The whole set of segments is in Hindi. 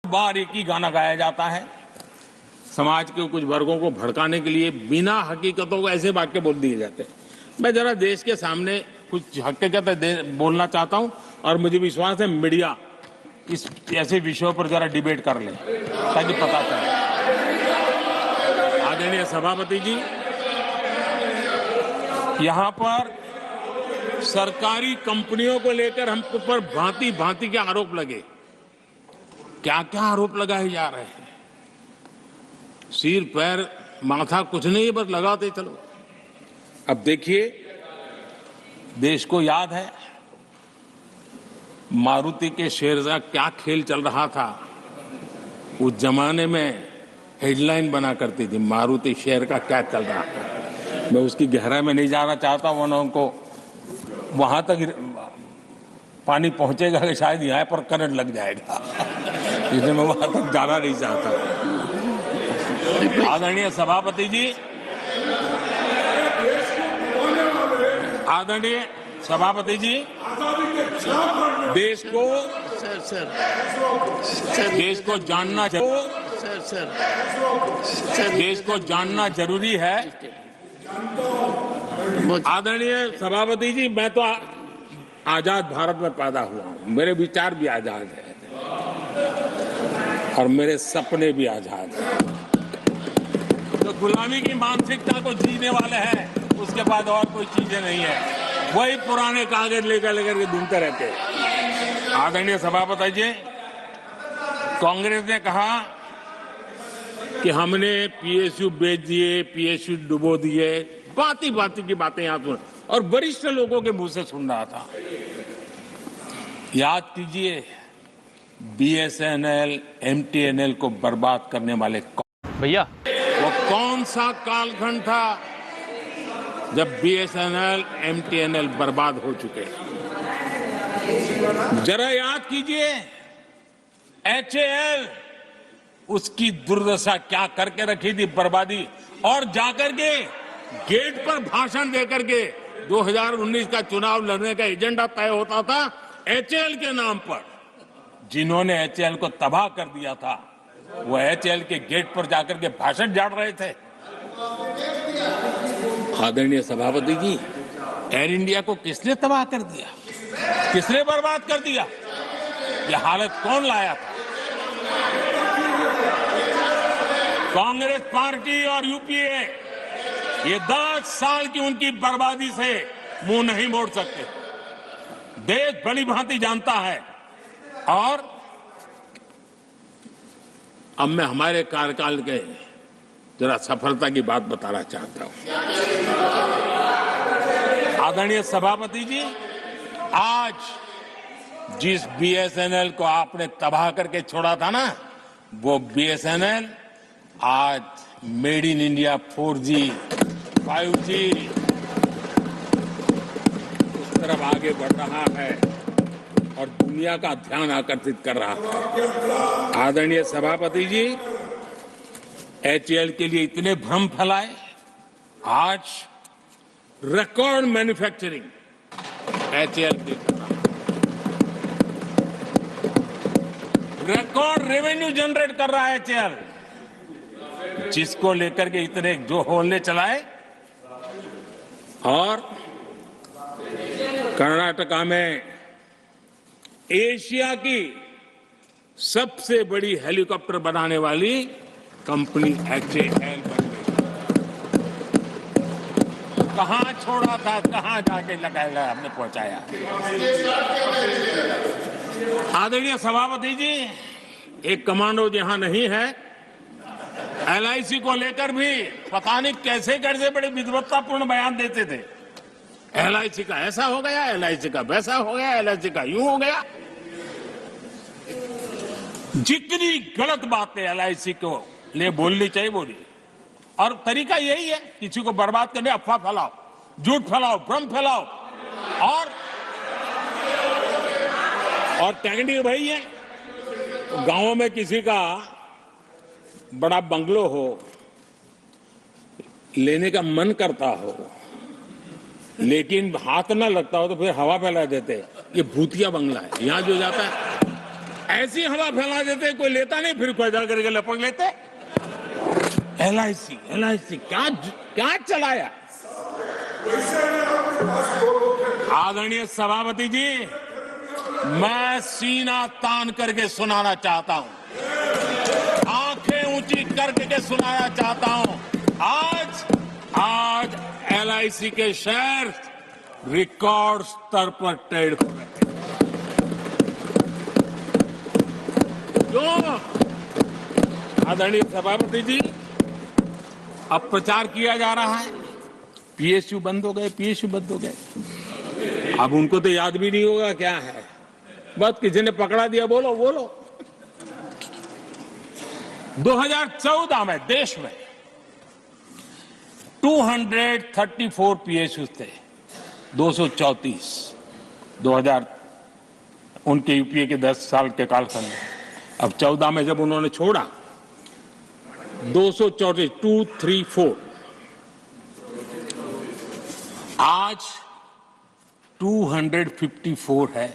बार एक ही गाना गाया जाता है, समाज के कुछ वर्गों को भड़काने के लिए बिना हकीकतों को ऐसे वाक्य बोल दिए जाते हैं। मैं जरा देश के सामने कुछ हकीकतें बोलना चाहता हूं और मुझे विश्वास है मीडिया इस ऐसे विषयों पर जरा डिबेट कर ले ताकि पता चले। आदरणीय सभापति जी, यहां पर सरकारी कंपनियों को लेकर हम पर भांति भांति के आरोप लगे। क्या क्या आरोप लगाए जा रहे हैं? सिर पैर माथा कुछ नहीं, बस लगाते चलो। अब देखिए, देश को याद है मारुति के शेयर का क्या खेल चल रहा था। उस जमाने में हेडलाइन बना करती थी, मारुति शेयर का क्या चल रहा था। मैं उसकी गहराई में नहीं जाना चाहता, वरना उनको वहां तक पानी पहुंचेगा कि शायद यहाँ पर करंट लग जाएगा, इसलिए मैं वहां तक जाना नहीं चाहता। आदरणीय सभापति जी, आदरणीय सभापति जी, देश को जानना देश को जानना जरूरी है। आदरणीय सभापति जी, मैं तो आजाद भारत में पैदा हुआ हूं, मेरे विचार भी आजाद है और मेरे सपने भी आजाद हैं। तो गुलामी की मानसिकता को जीने वाले हैं, उसके बाद और कोई चीजें नहीं है। वही पुराने कागज लेकर के घूमते रहते हैं। आदरणीय सभापति जी, कांग्रेस ने कहा कि हमने पीएसयू बेच दिए, पीएसयू डुबो दिए, बाती बाती की बातें यहां सुन और वरिष्ठ लोगों के मुंह से सुन रहा था। याद कीजिए, बीएसएनएल, एमटीएनएल को बर्बाद करने वाले भैया, वो कौन सा कालखंड था जब बीएसएनएल, एमटीएनएल बर्बाद हो चुके। जरा याद कीजिए, एचएएल उसकी दुर्दशा क्या करके रखी थी, बर्बादी। और जाकर के गेट पर भाषण देकर के 2019 का चुनाव लड़ने का एजेंडा तय होता था एचएएल के नाम पर। जिन्होंने एचएएल को तबाह कर दिया था, वो एचएएल के गेट पर जाकर के भाषण झाड़ रहे थे। आदरणीय सभापति जी, एयर इंडिया को किसने तबाह कर दिया, किसने बर्बाद कर दिया? ये हालत कौन लाया था? कांग्रेस पार्टी और यूपीए। ये 10 साल की उनकी बर्बादी से मुंह नहीं मोड़ सकते। देश भली भांति जानता है। और अब मैं हमारे कार्यकाल के जरा सफलता की बात बताना चाहता हूं। आदरणीय सभापति जी, आज जिस बीएसएनएल को आपने तबाह करके छोड़ा था ना, वो बीएसएनएल आज made in India 4G, 5G उस तरफ आगे बढ़ रहा है और दुनिया का ध्यान आकर्षित कर रहा है। आदरणीय सभापति जी, एचएएल के लिए इतने भ्रम फैलाए, आज रिकॉर्ड मैन्युफैक्चरिंग एचएएल की कर रहा है, रिकॉर्ड रेवेन्यू जनरेट कर रहा है एचएएल, जिसको लेकर के इतने जो होले चलाए। और कर्नाटका में एशिया की सबसे बड़ी हेलीकॉप्टर बनाने वाली कंपनी एचएएल बन गई। कहां छोड़ा था, कहां जाके लगाया, हमने पहुंचाया। आदरणीय सभापति जी, एक कमांडो यहां नहीं है, एलआईसी को लेकर भी पता नहीं कैसे कैसे बड़े विद्वत्तापूर्ण बयान देते थे। एलआईसी का ऐसा हो गया, एलआईसी का वैसा हो गया, एलआईसी का यूं हो गया। जितनी गलत बातें एलआईसी को लिए बोलनी चाहिए बोली। और तरीका यही है, किसी को बर्बाद करने अफवाह फैलाओ, झूठ फैलाओ, भ्रम फैलाओ। और टेक्निक वही है, गांवों में किसी का बड़ा बंगलो हो, लेने का मन करता हो, लेकिन हाथ ना लगता हो, तो फिर हवा फैला देते, ये भूतिया बंगला है। यहां जो जाता है ऐसी हवा फैला देते, कोई लेता नहीं, फिर कोई करके लपक लेते। LIC क्या क्या चलाया। आदरणीय सभापति जी, मैं सीना तान करके सुनाना चाहता हूं, आंखें ऊंची करके सुनाना चाहता हूं, आज LIC के शेयर रिकॉर्ड स्तर पर ट्रेड हो रहे हैं। क्यों आदरणीय सभापति जी, अब प्रचार किया जा रहा है PSU बंद हो गए। अब उनको तो याद भी नहीं होगा क्या है, बस किसी ने पकड़ा दिया, बोलो 2014 में देश में 234 PSU थे, 234 2000 उनके यूपीए के 10 साल के कालखंड में। अब 14 में जब उन्होंने छोड़ा 234 आज 254 है।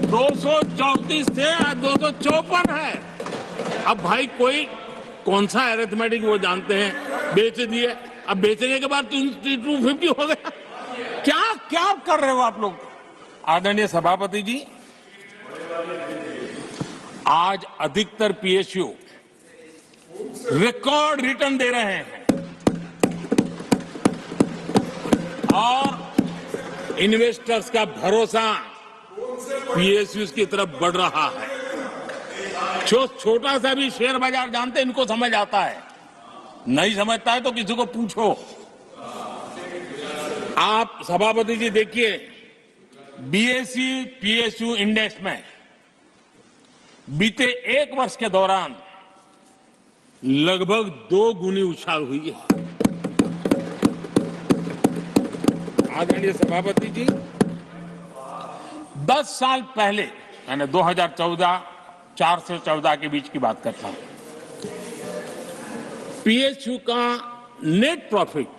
234 थे, आज 254 है। अब भाई कोई कौन सा अरिथमेटिक वो जानते हैं, बेच दिए, अब बेचने के बाद 250 हो गया। क्या कर रहे हो आप लोग। आदरणीय सभापति जी, आज अधिकतर PSU रिकॉर्ड रिटर्न दे रहे हैं और इन्वेस्टर्स का भरोसा PSU की तरफ बढ़ रहा है। जो छोटा सा भी शेयर बाजार जानते हैं, इनको समझ आता है, नहीं समझता है तो किसी को पूछो। आप सभापति जी देखिए, BSE PSU इंडेक्स में बीते 1 वर्ष के दौरान लगभग 2 गुनी उछाल हुई है। आदरणीय सभापति जी, 10 साल पहले, यानी 2014, 4 से 14 के बीच की बात करता हूं, PSU का नेट प्रॉफिट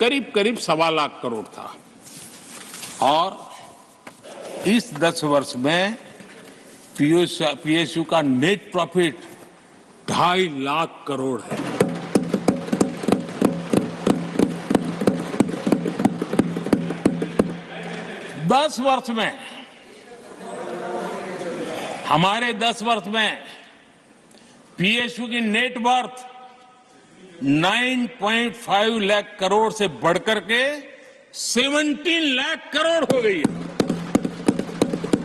करीब 1.25 लाख करोड़ था और इस 10 वर्ष में PSU का नेट प्रॉफिट 2.5 लाख करोड़ है। हमारे 10 वर्ष में PSU की नेट वर्थ 9.5 लाख करोड़ से बढ़कर के 17 लाख करोड़ हो गई है।